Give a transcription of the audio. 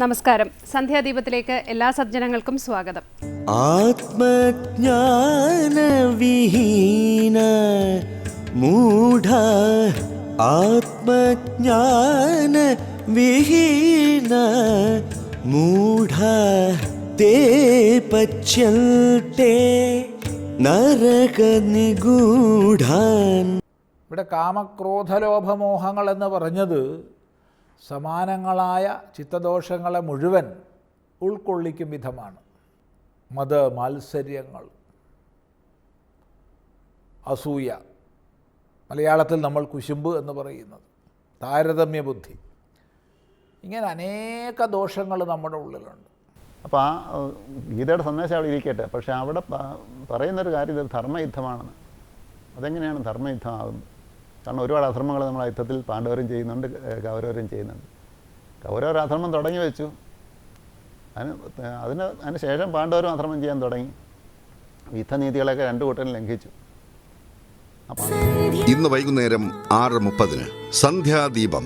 നമസ്കാരം. സന്ധ്യാദീപത്തിലേക്ക് എല്ലാ സജ്ജനങ്ങൾക്കും സ്വാഗതം. ആത്മജ്ഞാനവിഹീന മൂഢ ആത്മജ്ഞാനവിഹീന മൂഢ തേ പച്യന്തെ നരകനിഗൂഢാൻ. ഇവിടെ കാമക്രോധലോഭമോഹങ്ങൾ എന്ന് പറഞ്ഞത് സമാനങ്ങളായ ചിത്തദോഷങ്ങളെ മുഴുവൻ ഉൾക്കൊള്ളിക്കും വിധമാണ്. മത മാത്സര്യങ്ങൾ, അസൂയ, മലയാളത്തിൽ നമ്മൾ കുശുമ്പ് എന്ന് പറയുന്നത്, താരതമ്യ ബുദ്ധി, ഇങ്ങനെ അനേക ദോഷങ്ങൾ നമ്മുടെ ഉള്ളിലുണ്ട്. അപ്പോൾ ആ ഗീതയുടെ സന്ദേശം അവിടെ ഇരിക്കട്ടെ, പക്ഷേ അവിടെ പറയുന്നൊരു കാര്യം ഇത് ധർമ്മയുദ്ധമാണെന്ന്. അതെങ്ങനെയാണ് ധർമ്മയുദ്ധമാകുന്നത്? കാരണം ഒരുപാട് അധർമ്മങ്ങൾ നമ്മൾ ആ യുദ്ധത്തിൽ പാണ്ഡവരും ചെയ്യുന്നുണ്ട്, കൗരവരും ചെയ്യുന്നുണ്ട്. കൗരവർ അധർമ്മം തുടങ്ങി വെച്ചു, അതിന് ശേഷം പാണ്ഡവരും അധർമ്മം ചെയ്യാൻ തുടങ്ങി. യുദ്ധനീതികളൊക്കെ രണ്ടു കൂട്ടരും ലംഘിച്ചു. ഇന്ന് വൈകുന്നേരം 6:30 സന്ധ്യാദീപം.